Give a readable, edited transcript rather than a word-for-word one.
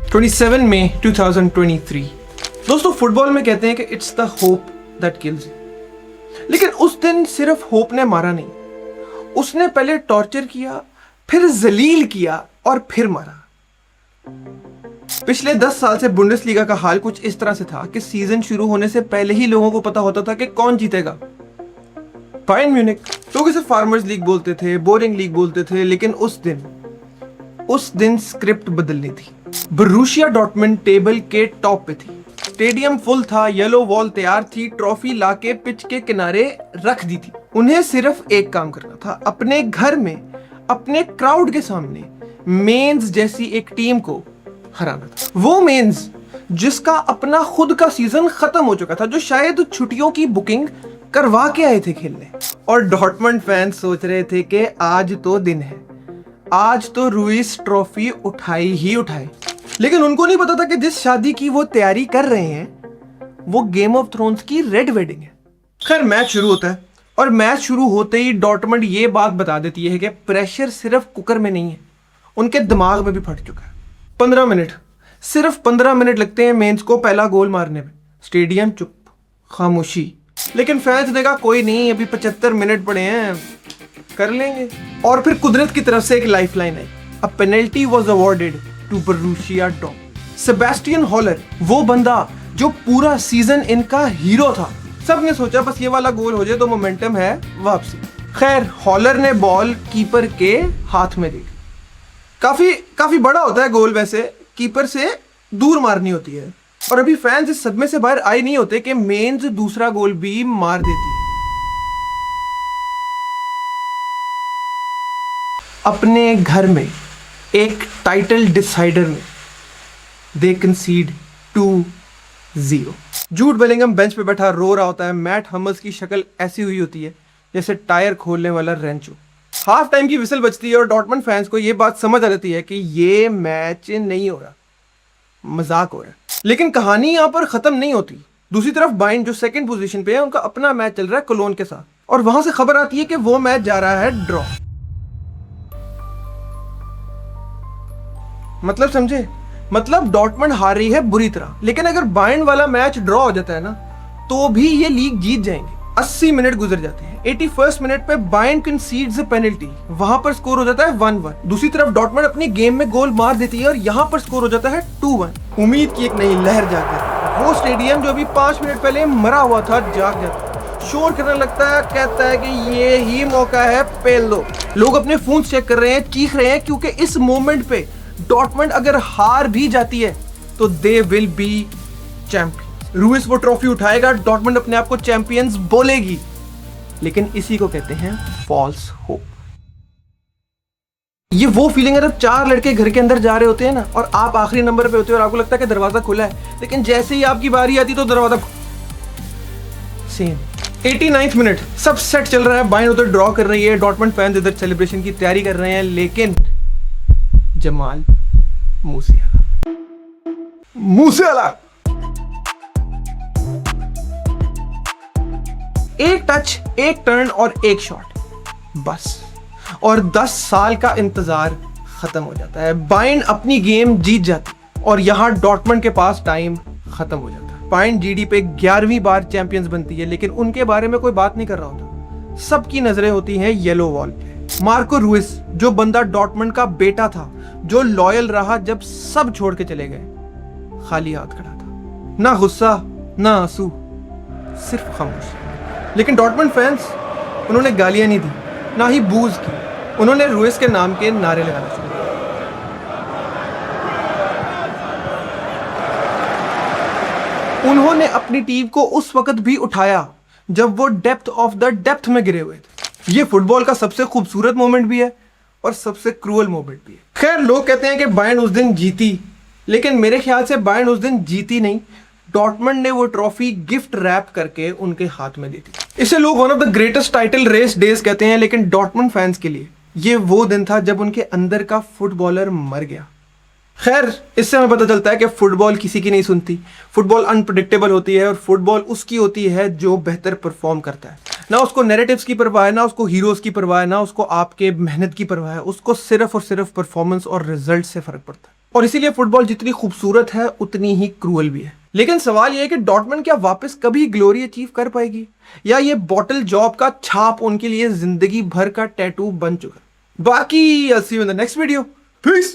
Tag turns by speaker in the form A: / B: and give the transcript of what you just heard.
A: 27 मई 2023। दोस्तों फुटबॉल में कहते हैं कि it's the hope that kills you, लेकिन उस दिन सिर्फ होप ने मारा नहीं, उसने पहले टॉर्चर किया, फिर जलील किया और फिर मारा। पिछले 10 साल से बुंडेसलीगा का हाल कुछ इस तरह से था कि सीजन शुरू होने से पहले ही लोगों को पता होता था कि कौन जीतेगा। बायर्न म्यूनिख, लोग इसे फार्मर्स लीग बोलते थे, बोरिंग लीग बोलते थे, लेकिन उस दिन स्क्रिप्ट बदलनी थी। बोरुसिया डॉर्टमुंड टेबल के टॉप पे थी, स्टेडियम फुल था, येलो वॉल तैयार थी, ट्रॉफी लाके पिच के किनारे रख दी थी। उन्हें सिर्फ एक काम करना था, अपने घर में अपने क्राउड के सामने मेंस जैसी एक टीम को हराना था। वो मेंस जिसका अपना खुद का सीजन खत्म हो चुका था, जो शायद छुट्टियों की बुकिंग करवा के आए थे खेलने। और डॉर्टमुंड फैंस सोच रहे थे कि आज तो दिन है, आज तो रुइस ट्रॉफी उठाई ही उठाए। लेकिन उनको नहीं पता था कि जिस शादी की वो तैयारी कर रहे हैं वो गेम ऑफ थ्रोन्स की रेड वेडिंग है। खैर मैच शुरू होता है और मैच शुरू होते ही डॉर्टमुंड ये बात बता देती है कि प्रेशर सिर्फ कुकर में नहीं है, उनके दिमाग में भी फट चुका है। 15 मिनट, सिर्फ 15 मिनट लगते हैं मेंस को पहला गोल मारने में। स्टेडियम चुप, खामोशी। लेकिन फैंस ने कहा कोई नहीं, अभी 75 मिनट पड़े हैं, कर लेंगे। और फिर कुदरत की तरफ से एक लाइफलाइन आई। A penalty was awarded to Borussia Dortmund. Sebastian Haller, वो बंदा जो पूरा सीजन इनका हीरो था। सबने सोचा बस ये वाला गोल हो जाए तो मोमेंटम है वापसी। खैर हॉलर ने बॉल कीपर के हाथ में दी। काफी बड़ा होता है गोल, वैसे कीपर से दूर मारनी होती है। और अभी फैंस इस सदमे से बाहर आए नहीं होते कि मेंस दूसरा गोल भी मार देती है। अपने घर में एक टाइटल डिसाइडर में दे कंसीड 2-0। जूड बेलिंगम बेंच पे बैठा रो रहा होता है। मैट हमल्स की शक्ल ऐसी हुई होती है जैसे टायर खोलने वाला रेंचो। हाफ टाइम की विसल बजती है और डॉर्टमुंड फैंस को यह बात समझ आ जाती है कि ये मैच नहीं हो रहा, मजाक हो रहा है। लेकिन कहानी यहां पर खत्म नहीं होती। दूसरी तरफ बायर्न जो सेकंड पोजीशन पे है, उनका अपना मैच चल रहा है कोलोन के साथ, और वहां से खबर आती है कि वो मैच जा रहा है ड्रॉ। मतलब समझे, मतलब डॉर्टमुंड हार रही है बुरी तरह। लेकिन अगर बायर्न वाला मैच ड्रॉ हो जाता है ना, तो भी ये लीग जीत जाएंगे। 80 मिनट गुजर जाते हैं। 81st मिनट पे बायर्न कंसीड्स अ पेनल्टी, वहां पर स्कोर हो जाता है 1-1। दूसरी तरफ डॉर्टमुंड अपनी गेम में गोल मार देती है और यहां पर स्कोर हो जाता है 2-1। उम्मीद की एक नई लहर जाग जाती है। वो स्टेडियम जो अभी 5 मिनट पहले मरा हुआ था जाग जाता है, शोर करने लगता है, कहता है कि ये ही मौका है, पेल दो। लोग अपने फोन चेक कर रहे हैं, चीख रहे हैं, क्योंकि इस मोमेंट पे डॉर्टमुंड अगर हार भी जाती है तो they will be champion. Ruiz वो ट्रॉफी उठाएगा, डॉर्टमुंड अपने आप को चैंपियंस बोलेगी। लेकिन इसी को कहते हैं फॉल्स होप। ये वो फीलिंग है जब 4 लड़के घर के अंदर जा रहे होते हैं ना, और आप आखिरी नंबर पे होते हो और आपको लगता है कि दरवाजा खुला है, लेकिन जैसे ही आपकी बारी आती तो दरवाजा सेम। 89th मिनट, सब सेट चल रहा है, बायर्न उधर ड्रॉ कर रही है, डॉर्टमुंड फैंस इधर सेलिब्रेशन की तैयारी कर रहे हैं, लेकिन जमाल मूसियाला एक टच, एक टर्न और एक शॉट, बस। और 10 साल का इंतजार खत्म हो जाता है। बायर्न अपनी गेम जीत जाती और यहां डॉर्टमुंड के पास टाइम खत्म हो जाता है। बायर्न जीडी पे 11वीं बार चैंपियंस बनती है, लेकिन उनके बारे में कोई बात नहीं कर रहा होता। सबकी नजरें होती हैं येलो वॉल पे। मार्को रुइस, जो बंदा डॉर्टमुंड का बेटा था, जो लॉयल रहा जब सब छोड़ के चले गए, खाली हाथ खड़ा था। ना गुस्सा, ना आंसू, सिर्फ खामोशी। लेकिन डॉर्टमुंड फैंस, उन्होंने गालियां नहीं दी, ना ही बूज की। उन्होंने रुइस के नाम के नारे लगाना शुरू किए। उन्होंने अपनी टीम को उस वक्त भी उठाया जब वो डेप्थ ऑफ द डेप्थ में गिरे हुए थे। ये फुटबॉल का सबसे खूबसूरत मोमेंट भी है और सबसे क्रूअल मोमेंट भी है। खैर लोग कहते हैं कि बायर्न उस दिन जीती, लेकिन मेरे ख्याल से बायर्न उस दिन जीती नहीं, डॉर्टमुंड ने वो ट्रॉफी गिफ्ट रैप करके उनके हाथ में दी थी। इसे लोग one of the greatest title race days कहते हैं, लेकिन डॉर्टमुंड फैंस के लिए ये वो दिन था जब उनके अंदर का फुटबॉलर मर गया। खैर इससे हमें पता चलता है कि फुटबॉल किसी की नहीं सुनती, फुटबॉल अनप्रेडिक्टेबल होती है, और फुटबॉल उसकी होती है जो बेहतर परफॉर्म करता है। ना उसको नैरेटिव्स की परवाह है, ना उसको हीरोज की परवाह है, ना उसको आपके मेहनत की परवाह है। उसको सिर्फ और सिर्फ परफॉर्मेंस और रिजल्ट से फर्क पड़ता है। और इसीलिए फुटबॉल जितनी खूबसूरत है उतनी ही क्रूअल भी है। लेकिन सवाल यह है कि डॉर्टमंड क्या वापस कभी ग्लोरी अचीव कर पाएगी, या ये बॉटल जॉब का छाप उनके लिए जिंदगी भर का टैटू बन चुका। बाकी I'll see you in the next video. Peace.